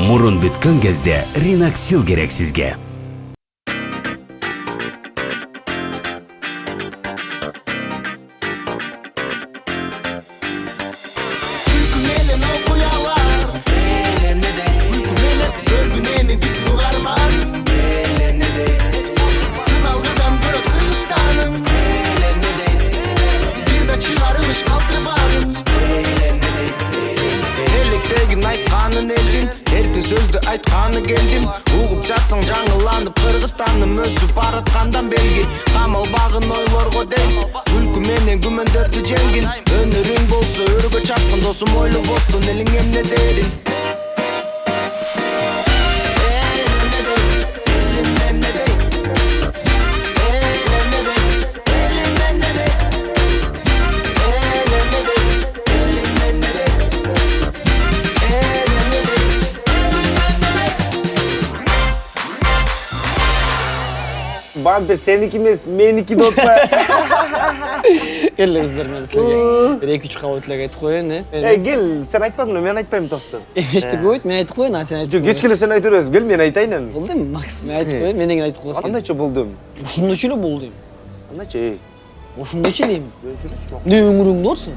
Мурун бүткөн кезде Риноксил керек сизге. Сөзді айтқаны келдім Уғып жатсаң жаңыланып Қырғызстаным өсіп баратқандан белги Қамал бағын ойлорго дейм Күлкі менен күмөндөрдү жеңгин Өнөрүң болсо өргө чапкын Досум ойлу бостун элиң эмне дерин Бампер сеники емес, меники де отпа. Келі қыздар мен сілге. Бір 2-3 қабат тілек айтып қойын, Кел, сен айтпадың, мен айтпаймын достым. Емешті көйт, мен айтып қойын, сен айтып қойын. Кешкілі сен айтып өресің, кел, мен айтайын. Болды ме, Макс, мен айтып қойын, менен айтып қойсын. Қандай че болдым? Ошында чөлі болдым. Қандай че? Ошында чөлейм. Не өңіріңді отсын?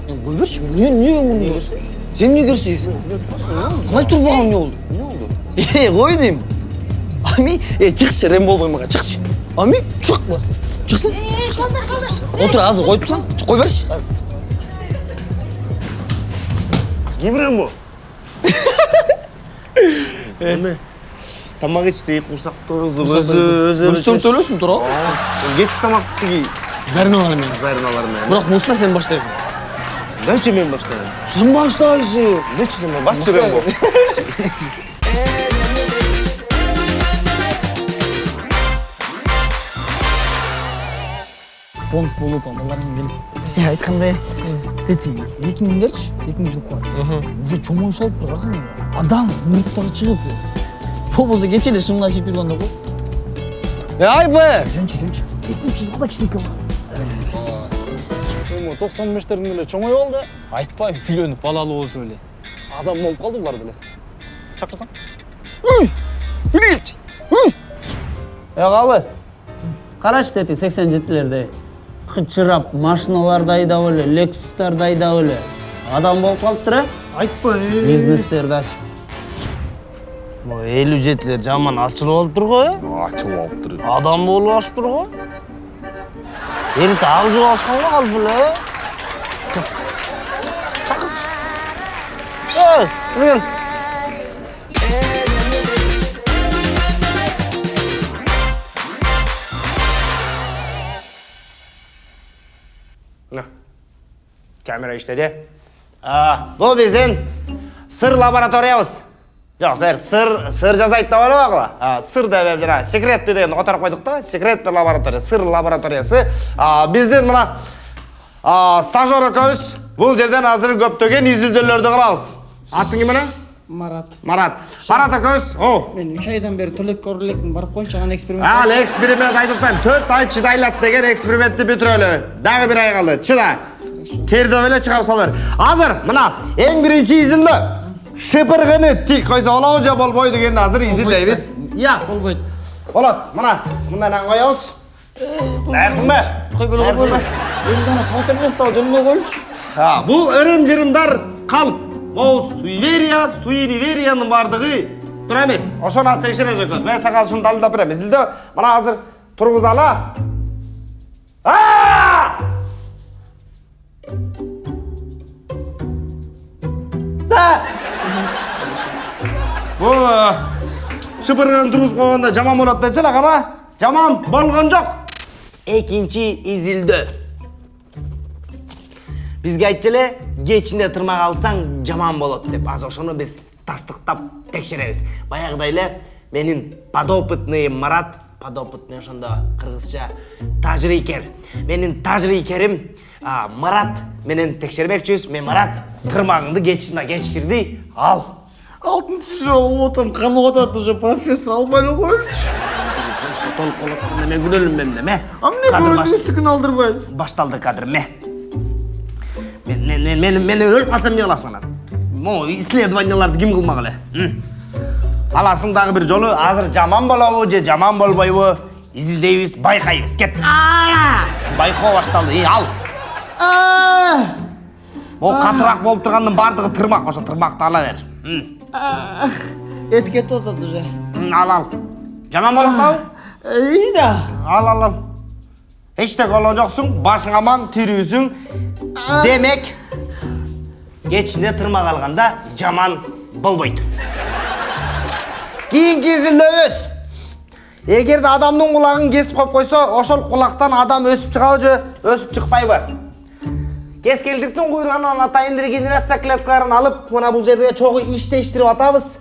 Мен қой берші, не өңіріңді отсын? Сен не керсейсің? Қандай тұр бағам не oldu? Не oldu? Қой дейм. Ами, чықшы, рем бол қоймаға, чықшы. Ами, чық ба. Чықсын. Отыр, азыр қойып тұрсаң, қой берші. Кемірем бұ? Әме, тамақ ішті, құрсақ тұрызды, өзі... Өстір төлесін, тұра. Кешкі тамақты кей. Зарыналармен. Зарыналармен. Бірақ мұсына сен баштайсың. Нәче мен баштайын? Сен баштайсың. Нәче сен мен баштайын бұ? Фонд болып амаларың келіп. Айтқандай, тәти, 2000-дерші, 2000 жыл қуат. Уже чомой салып тұрғасың, адам мұрттары шығып. Бұл болса кечелі шыңына сеп жүргенде ғой. Айбы! Жөнші, 2000 жылға кішінеке бар. 95-тердің біле чоңой олды. Айтпай, үйленіп балалы болсы өле. Адам болып қалды бұлар біле. Шақырсаң? Үрейші! Қалы, қарашы дәті 87-лерде. Қычырап, машиналар дайдап өлі, лексустар дайдап өлі. Адам болып қалып тұра? Айтпай. Бизнестерді ашып. Бұл 57-лер жаман ашылып алып тұр ғой? Açıl alıp duruyor. Адам болып ашып тұр ғой? Еріті алжып ашқанға қалып біле. Үрген. Kamera işledi. Бұл бізден сыр лабораториямыз. Жоқ, сыр жазайды да бары бақыла. Сыр да бәбдер, секретті деген отырып қойдық та, секретті лаборатория, сыр лабораториясы. Бізден мұна стажер көз, бұл жерден азыр көптеген изілдерлерді қылауыз. Аттың кемені? Марат. Марат. Марат көз. Мен 3 айдан бері түлік көріліктің барып қойын шаған эксперимент. Эксперимент айтып 4 ай чыдайлат деген экспериментті бүтірөлі. Дағы бір ай қалды, чыда. Терді өлі шығарып салыр. Азыр, мұна, ең бірінші изілді. Шыпырғыны тик қойса олау жа болбой дегенді азыр изілдейбіз. Я, болбойды. Олат, мұндан қойауыз. Нәрсің бе? Қой бөлі қой бөлі. Жөнді салт емес тау, жөнді қойылшы. Бұл ірім-жырымдар қалып. Ол суиниверияның бардығы тұр емес. Ошон аз текшерез өкөз. Мен сақал шын далдап бірем. Изілді, мұна азыр тұрғыз ала. Бұл шыпырған тұрғыз қоғанда жаман болады да жылағана. Жаман болған жоқ. Екінші изілді. Бізге айтчылы, кечінде тұрмақ алсаң жаман болады деп. Аз ошоны біз тастықтап текшеребіз. Баяғыдайлы менің подопытныйым Марат, подопытный ошонда қырғызша тажрикер. Менің тажрикерім Марат менен текшермекчүбүз. Мен Марат кырмагыңды кечинде кечкирди, ал. 6-шы жол отам қанып атады, уже профессор албай қойылшы. Толып қолатқанда мен күнөлім мен деме. Амне өзіңіздікін алдырбайсыз. Башталды кадр, ме. Мен өліп қалсам не қыласың? Мо исследованияларды ким кылмак эле? Аласың дагы бир жолу, азыр жаман болобу же жаман болбойбу? Изилдейбиз, байкайбыз. Кет. Байкоо башталды. Ал. Ол катыраак болуп тургандын бардыгы тырмак, ошо тырмакты ала бер. Эт кетип атат уже. Ал. Жаман болуп калбы? Да. Ал. Эчтек болгон жоксуң, башың аман, тирүүсүң. Демек, кечинде тырмак алганда жаман болбойт. Кийинки изилдөбүз. Эгерде адамдын кулагын кесип коюп койсо, ошол кулактан адам өсүп чыгабы же өсүп чыкпайбы? Кескелдиктин куйругунан атайын регенерация клеткаларын алып, мына бул жерде чогуу иштештирип атабыз.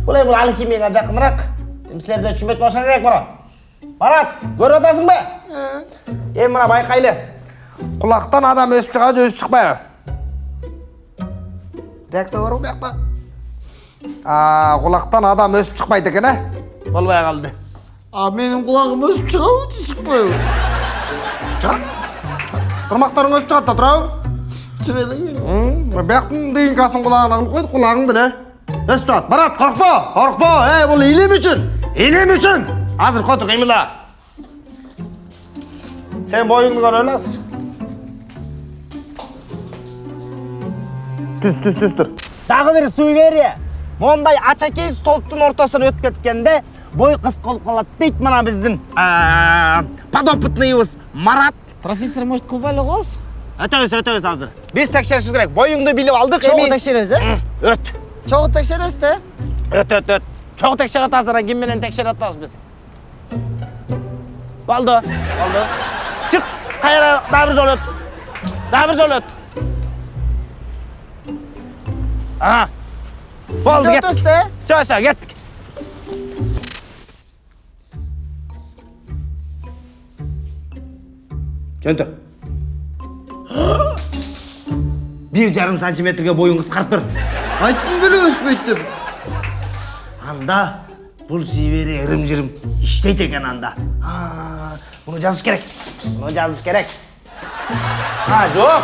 Бул эми алхимияга жакыныраак. Силерде түшүнбөйт болушуң керек буну. Марат, көрүп атасыңбы? Эми мына байкайлы. Кулактан адам өсүп чыгабы же өсүп чыкпайбы? Реакция барбы бuyakta? Кулактан адам өсүп чыкпайт экен, болбой калды. Менин кулагым өсүп чыгабы же чыкпайбы? Чыгат. Тырмактарың өсүп чыгат да турабы? Чыга элек. Бuyактын дыйынкасын кулагына кылып койду, кулагың деле өсүп чыгат. Марат, коркпо. Бул илим үчүн. Азыр котур кыймылда. Сен боюңду көрө аласың. Түз. Дагы бир суеверие. Мондай ачакей столбтун ортосуна өтүп кеткенде бой кыска болуп калат дейт мына биздин подопытныйыбыз Марат. Профессор может кылбай эле коебуз? Өтөбүз азыр. Биз текшеришибиз керек. Боюңду билип алдык. Чогуу текшеребиз, Өт. Чогуу текшеребиз да? Өт. Чогуу текшерип атасың, ким менен текшерип атабыз биз? Болду. Чык. Кайра дагы бир жолу өт. Болду, кет. Всё, кеттик. Жөнтө. 1,5 сантиметрге боюң кыскартыр. Айттым беле өспөйт деп. Анда бул сибери ырым-жырым иштейт экен анда. Буну жазыш керек. Жок.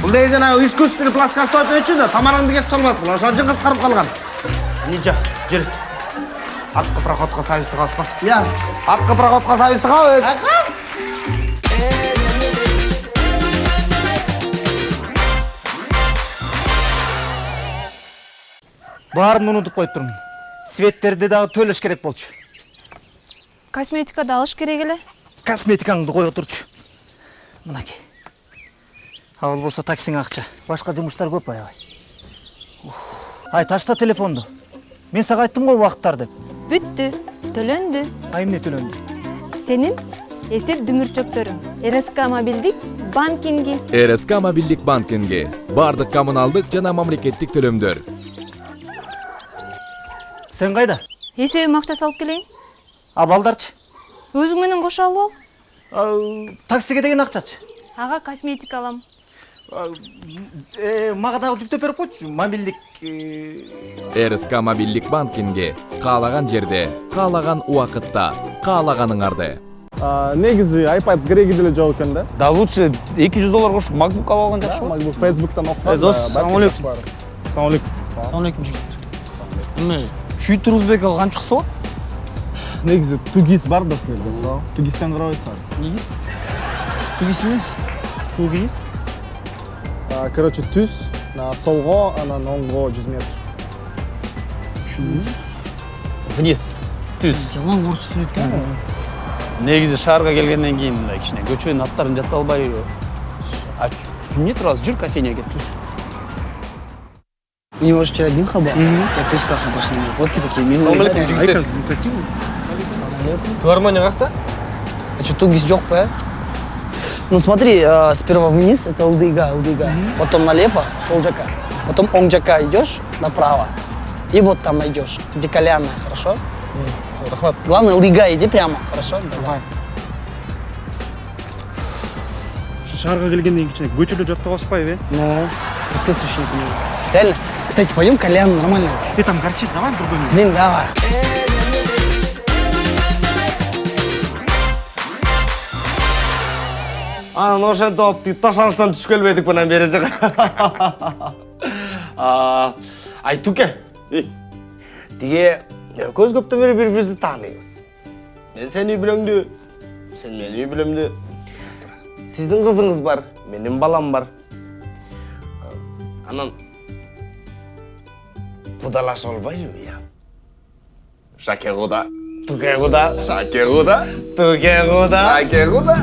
Бул деген жана искусственный плоскостной өчүн да тамараңды кесип салбат. Бул ошон үчүн кыскарып калган. Ниче, жүр. Артқы проходко совестті қалыспас. Артқы проходко совестті қалыз. Барын унутуп коюп турмун. Светтерди дагы төлөш керек болчу. Косметикады алыш керек эле. Косметикаңды кой отурчу. Мынаки. Ал болсо таксиң акча. Башка жумуштар көп аябай. Ай, ташта телефонду. Мен сага айттым го убакыттар деп. Бүттү, төлөндү. Ай, эмне төлөндү? Сенин эсеп дүмүрчөктөрүң. РСК мобилдик банкинги. РСК мобилдик банкинги. Бардык коммуналдык жана мамлекеттик төлөмдөр. Сен кайда? Эсебим акча салып келейин. А балдарчы? Өзүң менен кошо алып ал. Таксиге деген акчачы? Ага косметика алам. Мага дагы жүктөп берип койчу. Мобилдик РСК мобилдик банкинги. Каалаган жерде, каалаган убакытта, каалаганыңарды. Негизи iPad кереги деле жок экен да. Да лучше $200 кошуп MacBook алып алган жакшы. MacBook Facebook'tan окуп. Дос, салам алейкум. Салам алейкум. Салам алейкум жигиттер. Эме, чүй Турузбек алган чыкса болот? Негизи тугис бар да силерде, туура? Тугистен карабайсызар. Негиз? Тугис эмес. Тугис? Короче, түз, солго, анан оңго 100 метр. Вниз. Түз. Жаман орус сүрөткөн. Негизи шаарга келгенден кийин мындай кичине көчөнүн аттарын жата албай. Эмне турасыз? Жүр кофейняга кет. У него же вчера один хаба. Я прискался пошли. Фотки такие милые. Салам алейкум, жигиттер. Салам алейкум. Филармония какта? А что, тугис жок, па? Ну смотри, сперва вниз, это Лдыга. Потом налево, Солжака. Потом Оңжака идешь направо. И вот там идешь, где Кальянная, хорошо? Главное, Лдыга иди прямо, хорошо? Давай. шаарга келгенден кичине көчөлө жаттап алышпайбы? Ну, капец вообще не понимаю. Реально. Кстати, пойдем Кальян нормально. Там горчит, давай в другой месте. Блин, давай. Анан ошентип таштаныштан түшкөлбөдүк мына бери жака. Ай, Туке. Тиге көз көптен бері бір-бірімізді танимыз. Мен сен үй білемді, сен мен үй білемді. Сіздің қызыңыз бар, менің балам бар. Анан құдалашы болбайды ма, я? Шаке құда. Туке құда. Шаке құда. Туке құда. Шаке құда.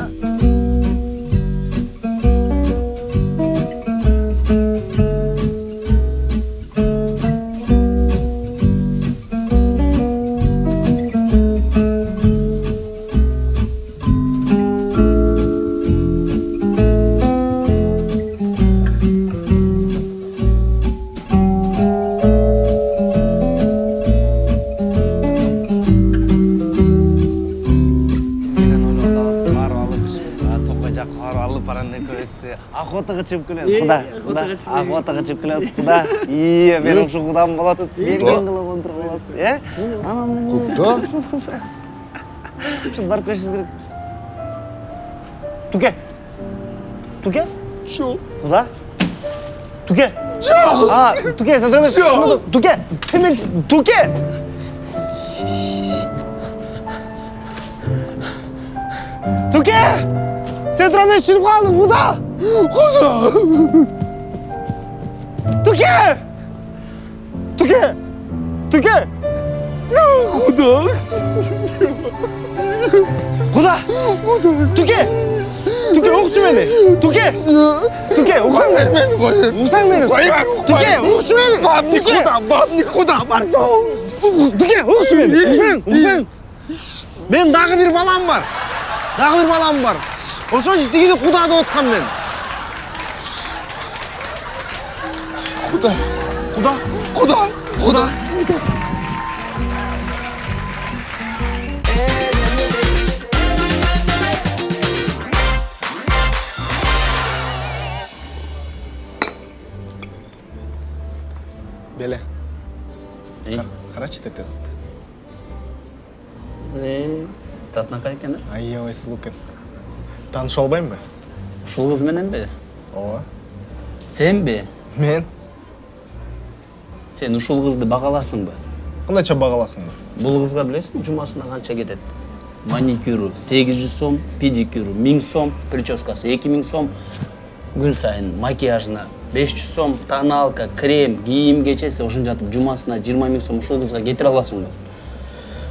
Охотаға чып күлесіз, құда. Охотаға чып күлесіз, құда. Ие, менің шу құдам болады. Берген қылып отырып қаласыз, е? Құда? Шын барып көшіңіз керек. Туке. Туке? Шо? Құда? Туке. Шо? Туке, сен тұрмыз. Шо? Туке, сен мен... Туке! Туке! Сен тұрмыз жүріп қалдың, құда! Құда! Туке! Туке! Туке! Құда! Құда! Туке! Туке, оқшы мені! Туке! Туке, оқсаң мені! Мен қойын. Оқсаң мені! Туке, оқшы мені! Бабни құда, бабни құда бар. Туке, оқшы мені! Оқсаң! Мен дағы бір балам бар! Ошон үшін дегені құдады отқан мен! Құда. Беле. Қарашы тәте қызды. Татынакай екен, Аябай сұлу екен. Таныша албаймын ба? ушул кыз менен бе? Ооба. Сен бе? Мен? Сен ушул кызды багаласың ба? Кандайча багаласың ба? Бул кызга билесиңби жумасына канча кетет? Маникюру 800 сом, педикюру 1000 сом, прическасы 2000 сом, күн сайын макияжына 500 сом, тоналка, крем, кийим кечеси ошон жатып жумасына 20 000 сом ушул кызга кетире аласың ба?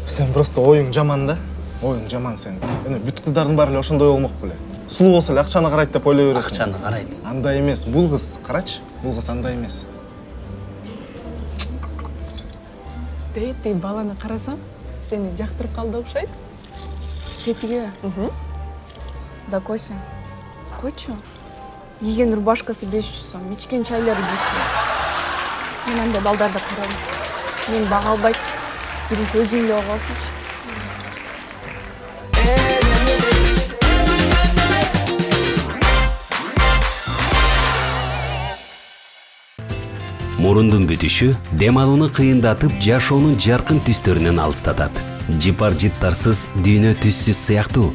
Сен просто ойың жаман да. Ойың жаман сен. Эне бүт кыздардын баары эле ошондой болмок беле. Сулуу болсо эле акчаны карайт деп ойлой бересиң. Акчаны карайт. Андай эмес. Бул кыз, карачы. Бул кыз андай эмес. Тей баланы қарасам, сені жақтырып қалды окшойт. Тетіге? Да койсың. Койчу. Кийген рубашкасы 500 сом, ичкен чайлары 100 сом. Мен андай балдарды карадым. Мен бага албайт. Биринчи өзүң эле ого алсынчы. Мурундун бүтүшү дем алууну кыйындатып, жашоонун жаркын түстөрүнөн алыстатат. Жипар-життарсыз, дүйнө түссүз сыяктуу.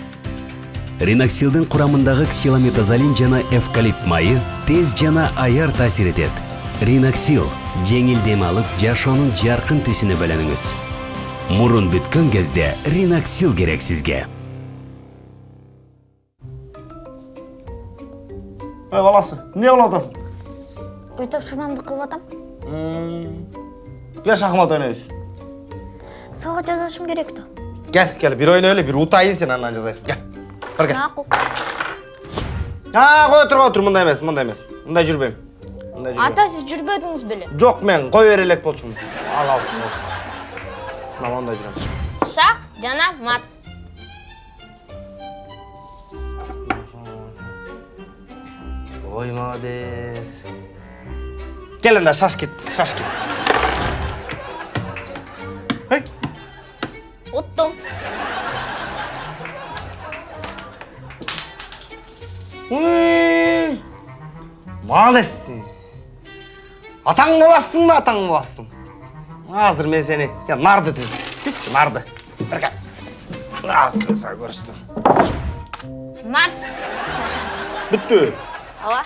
Риноксилдин курамындагы ксилометазолин жана эвкалипт майы тез жана аяр таасир этет. Риноксил жеңил дем алып, жашоонун жаркын түсүнө бөлөнүңүз. Мурун бүткөн кезде Риноксил керек сизге. Ой, баласы, не кылып атасың? Үй тапшырмамды кылып атам. Кел шахмат ойнайбыз. Сага жазышым керек да. Кел, бир ойнойлу, бир утайын сен андан жазайсың. Кел. Бар кел. Макул. Кой тур, мындай эмес. Мындай жүрбөйм. Ата, сиз жүрбөдүңүз беле? Жок, мен кой бере элек болчумун. Ал. Мына мындай жүрөм. Шах жана мат. Ой, молодец. Кел анда, шашкет. Эй. Уттум. Ой. Молодецсиң. Атаң боласың. Азыр мен сени, нарды тизчи, нарды. Берке. Азыр сага көрсөтөм. Марс. Бүттү. Ооба.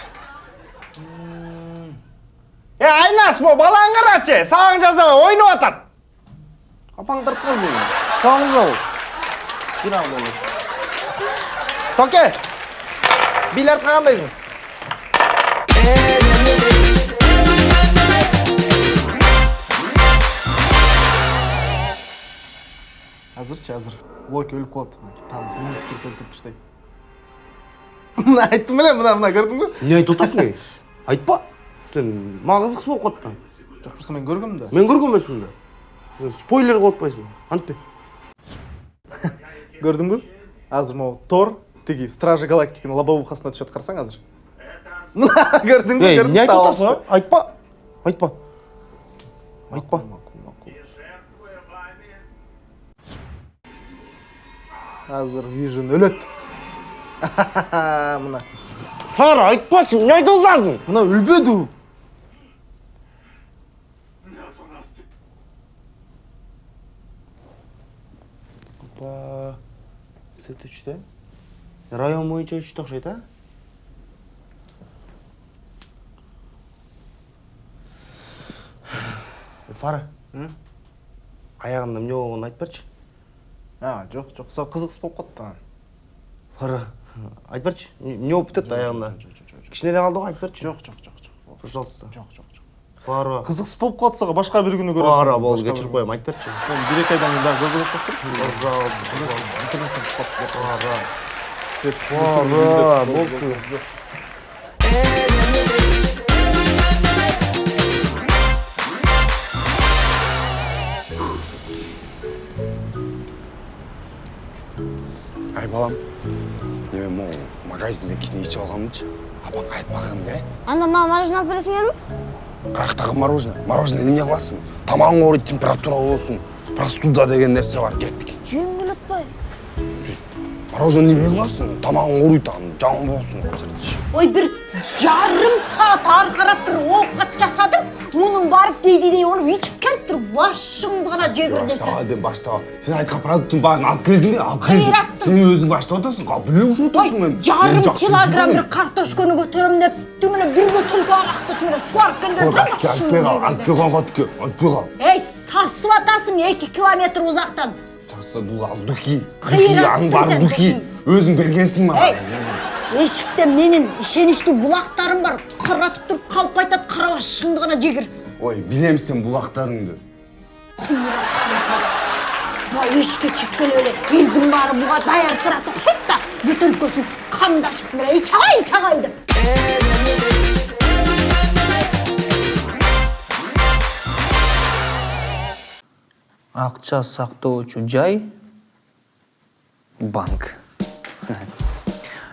Айнаш, бұл балаң қарачы, саған жасабай ойнап атат. Апаң тыртқызын. Соңыз ол. Жинал болу. Токе, биллиард қағандайсың? Азырчы, азыр. Локи өліп қалады. Таныс мені өлтіріп тастайды. Мына айттым біле, мына көрдің бе? Не айтып отырсың? Айтпа. Сен маған қызықсыз болып қалыпты. Жоқ, просто мен көргем да. Мен көрген емеспін да. Спойлер қойыппайсың. Антпе. Көрдің бе? Азыр мау Тор, теги Стражи Галактиканың лобовухасына түседі қарсаң азыр. Мына көрдің бе? Не айтып отырсың? Айтпа. Айтпа. Айтпа. Азыр Vision өлет. Мына. Фара, айтпашы, не айтып отырсың? Мына өлбеді. Опа. Сет үшті. Район бойынша үшті ұқсайды, а? Фара. Аяғында не болғанын айтып берші. Жоқ, сол қызықсыз болып қалды. Фара, айтып берші. Не болып бітеді аяғында? Кішкене қалды ғой, айтып берші. Жоқ. Пожалуйста. Жоқ. Фара. Қызықсыз болып қалды саға, басқа бір күні көресің. Фара, болды, кешіріп қоямын, айтып берші. Мен бір-екі айдан кейін бәрі көріп қоштыр. Фара, болшы. Ай балам, мен бұл магазинде кішкене ішіп алғанмыншы. Апаң айтпаған бе? Анда маған мороженое алып бересіңдер ме? Қаяқтағы мороженое? Мороженое неме қыласың? Тамағың ауырады, температура болсын. Простуда деген нәрсе бар, кеттік. Жүйем келеді бай. Мороженое неме қыласың? Тамағың ауырады, жаңың болсын. Ой, бір жарым саат ары қарап бір овқат жасадым. Мұның барып дейдей оны үйчіп келіп тұр. Башыңды ғана жегірдесің. Баштаға. Сен айтқан продукттың барын алып келдің бе? Алып келдің. Сен өзің баштап отырсың, қалып біле ұшып отырсың мен. Жарым килограмм бір картошканы көтерім деп, түміне бір бөтелке ағақты түміне суарып келген тұр башыңды жегірдесің. Ей, сасып атасың 2 километр ұзақтан. Сасы дұлал дұхи. Аң бар дұхи. Өзің бергенсің ма? Ешікте менің ішенішті бұлақтарым бар. Қаратып тұрып қалып айтады, қарабаш шыңды ғана жегір. Ой, білем сен бұлақтарыңды. Ба, ешке чеккелі өлі, елдің бары бұға даяр тұраты құшып та, бүтін көсін қамдашып бұра, ичағай деп. Ақша сақтаушы жай банк.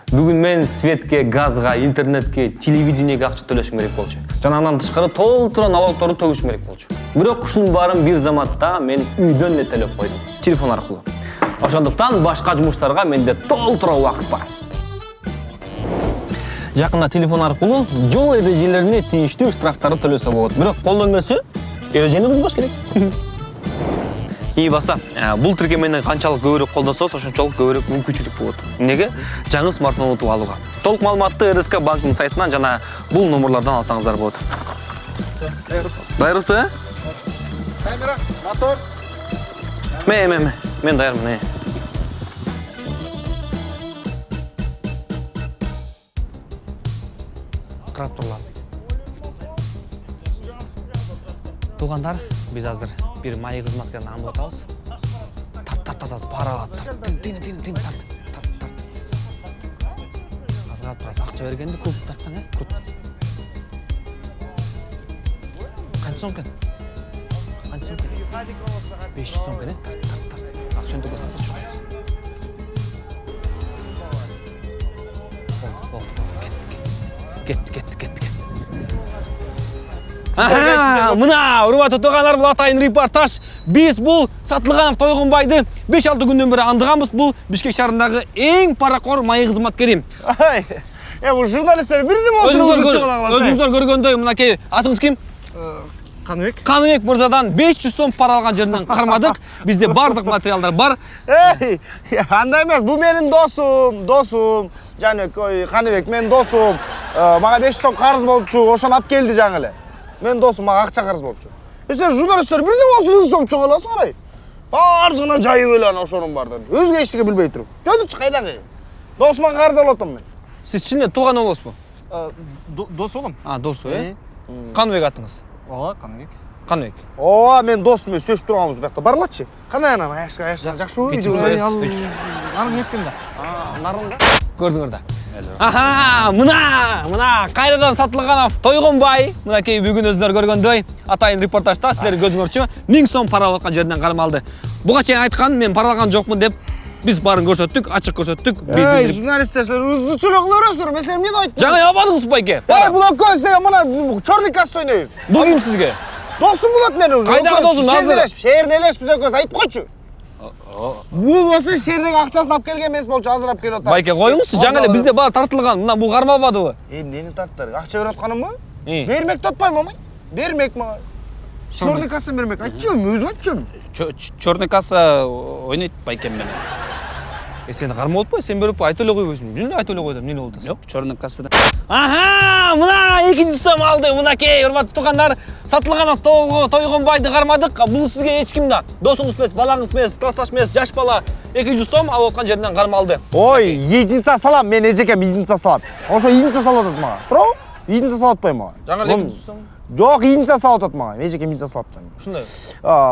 Бүгін мен светке, газға, интернетке, телевидениеге ақша төлешім керек болчу. Жанағынан тышқары толтыра налогторды төгішім керек болчу. Бирок ушунун баарын бир заматта мен үйдөн эле төлөп койдум, телефон аркылуу. Ошондуктан башка жумуштарга менде толтура убакыт бар. Жакында телефон аркылуу жол эрежелерине тийиштүү штрафтарды төлөсө болот. Бирок колдонбосо эрежени бузбаш керек. Баса, бұл тіркемені қаншалық көбірек қолдансаңыз, ошончолук көбірек мүмкүнчүлүк болот. Неге? Жаңы смартфон утуп алууга. Толук маалыматты РСК банктын сайтынан жана бул номерлордон алсаңыздар болот. Дайырбызбы, э? Камера, мотор. Мен дайырмын, Карап тур лазым. Туугандар, биз азыр bir майы кызматкерин аңдып атабыз. Тарт, аз пара, тин, тарт. Азгап турасың, акча бергенде көп тартсаң, көп. Канча сом экен? 500 сом экен, тарт. Az шөнтөгө салса чуркайбыз. Болду. Кетти. Мына урбат отоганар бул атайын репортаж. Биз бул Сатылганов Тойгонбайды 5-6 күндөн бери андыганбыз. Бул Бишкек шаарындагы эң паракор майы кызматкери. Бул журналисттер бирдим өзүңүздөр көргөндөй мынакей атыңыз ким? Каныбек мырзадан 500 сом пара алган жеринен кармадык. Бизде бардык материалдар бар. Андай эмес, бул менин досум. Жанек, Каныбек менин досум. Мага 500 сом карыз болчу, ошону алып келди жаңы эле. Мен досым мага акча карыз болчу. Сен журналисттер бирден осуңуз жоп чыгаласың арай. Бардығынан жайып эле ана ошонун бардын. Өзгө эчтеке билбей туруп. Жөнүч кайдагы? Досума карыз алып атам мен. Сиз чынымен тууган болосузбу? Дос болом. Досу, Каныбек атыңыз? Ооба, Каныбек. Каныбек. Ооба, мен досум менен сөйлөшүп турганбыз бuyакта. Барылачы. Кандай анан жакшыбы? Нарың неткенде? Нарың да? Көрдүңөр да. Аха, мына кайрадан Сатылганов Тойгонбай. Мынакей бүгүн өзүңөр көргөндөй атайын репортажда силер көзүңөрчү 1000 сом пара алып аткан жеринен кармалды. Буга чейин айткан мен паралаган жокмун деп биз барын көрсөттүк, ачык көрсөттүк. Эй, журналисттер, ызчылык кыласыздар. Мен сени эмне айтып? Жаңа ябадыңыз байке. Эй, булак көз деген мына чёрный касса ойнойбуз. Бул ким сизге? Досум болот менин уже. Кайдагы досуң? Шээрде элешпиз өкөз, айтып койчу. Бул болсо шээрдеги акчасын алып келген эмес болчу, азыр алып келип атат. Байке коюңузчу, жаңа эле бизде баары тартылган. Мына бул кармалбадыбы? Эмнени тарттыр? Акча берип атканымбы? Бермек тотпойм амай. Бермек мага. Чёрный касса бермек. Айтчым, өзү айтчым. Чёрный касса ойнойт байкем менен. Сен кармап атпайсың, сен берип айтып эле койбойсуң. Эмне айтып эле койдум, эмне болду? Жок, чёрный кассада. Аха, мына 2 сом алды. Мынакей, урматтуу туугандар, Сатылганов Тойгонбайды кармадык. Бул сизге эч ким да. Досуңуз эмес, балаңыз эмес, классташ эмес, жаш бала 200 сом алып аткан жеринен кармалды. Ой, единица салам, мен эжекем единица салат. Ошо единица салып атат мага. Туурабы? Единица салып атпайм мага. Жаңа 200 сом. Жок, единица салып атат мага. Эжекем единица салып атат. Ушундай.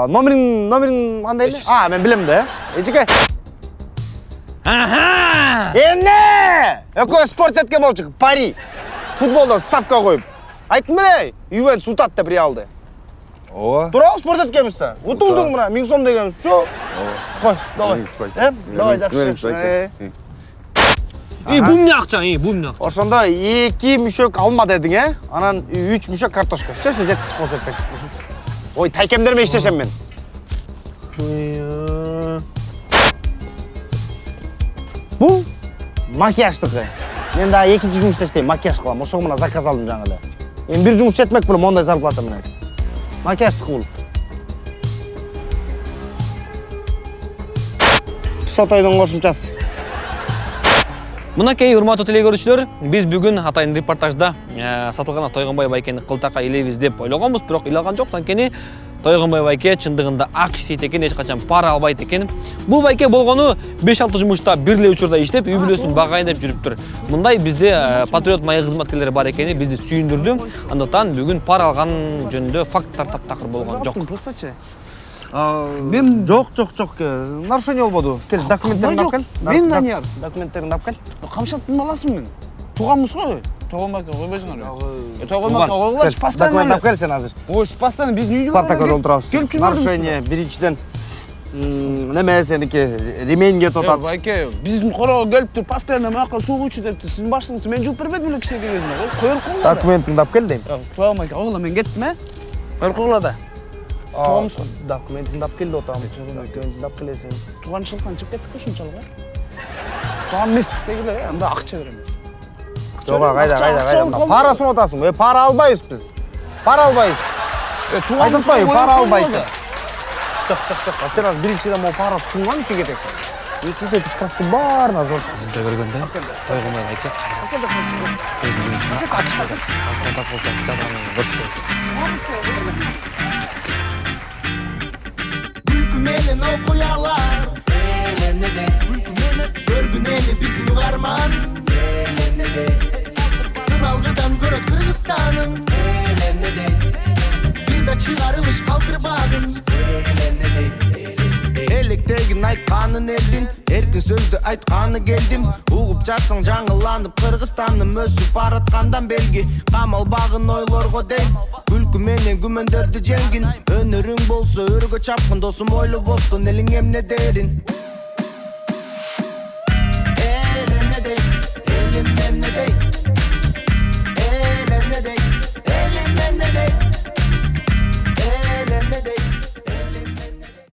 Номерин кандай эле? Мен билем да. Эжеке. Аха! Эмне? Экөө спорт эткен болчу, пари. Футболдон ставка коюп. Айттым эле, Ювентус утат деп Реалды. Ооба. Туурабы спорт эткенбизда? Утулдуң мына 1000 сом деген. Всё. Кой, давай. Давай, жакшы. Бу эмне акча, бу эмне акча? Ошондо 2 мүшөк алма дедиң, Анан 3 мүшөк картошка. Всё жеткизип болсок. Ой, тайкемдерме иштешем мен. Бул макияждыкы. Мен да 2 жумушта иштейм, макияж кылам. Ошого мына заказ алдым жаңы эле. Эми бир жумуш жетмек белем, мондай зарплата менен. Макияждыкы бул. Шотойдун кошумчасы. Мынакей урматтуу телекөрүүчүлөр, биз бүгүн атайын репортажда Сатылганов Тойгонбай байкени кылтакка илебиз деп ойлогонбуз, бирок илалган жок. Анткени Тойгонбай байке чындыгында ак иштейт экен, эч качан пара албайт экен. Бул байке болгону 5-6 жумушта бир эле учурда иштеп, үй бүлөсүн багайындап жүрүптүр. Мындай бизде патриот майы кызматкерлери бар экени бизди сүйүндүрдү. Андыктан бүгүн пара алган жөнүндө факттар таптакыр болгон жок. Мен жок. Нарушение болбоду. Кел, документтерин алып кел. Мен Данияр. Документтерин алып кел. Камшаттын баласымын мен. Туганбыз го. Тойгонбай койбойсуңар. Тойгонбай койгула, постоянно. Документ алып кел сен азыр. Ой, постоянно биздин үйдө. Партакада олтурабыз. Нарушение биринчиден неме сеники ременьге тотат. Байке, биздин корого келип туруп, постоянно мага суу кучу депти. Сиздин башыңызды мен жууп бербедим эле кичинекей кезинде. Коюп койгула. Документиңди алып кел дейм. Тойгонбай койгула, мен кеттим, Коюп койгула да. Документиңди алып кел деп атам. Документиңди алып келесиң. Тууганчылыктан чыгып кеттик го ушунчалык, Туган эмеспиз дегиле, анда акча берем. Жок, кайда. Пара сунуп атасың. Пара албайбыз биз. Пара албайбыз. Айтпай, пара албайт. Жок. Сен азыр биринчиден могу пара сунган үчүн кетесиң. Экинчиде штрафты баарына зор. Сизде көргөндө Тойгонбай байке. Өзүнүн ишине ачпаган. Аспанта кылтасы жазганын көрсөтөбүз. Күлкү менен окуялар. Күлкү менен көргүн эли биздин угарман. Сыналгыдан көрөт Кыргызстаным. Бир да чыгарылыш калтырбадым. Электегин айтканын элдин, эркин сөздү айтканы келдим. Угуп жатсаң жаңыланып Кыргызстаным өсүп бараткандан белги. Камалбагын ойлорго дейм, күлкү менен күмөндөрдү жеңгин. Өнөрүң болсо өргө чапкын, досум ойлоп бостон элиң эмне дерин.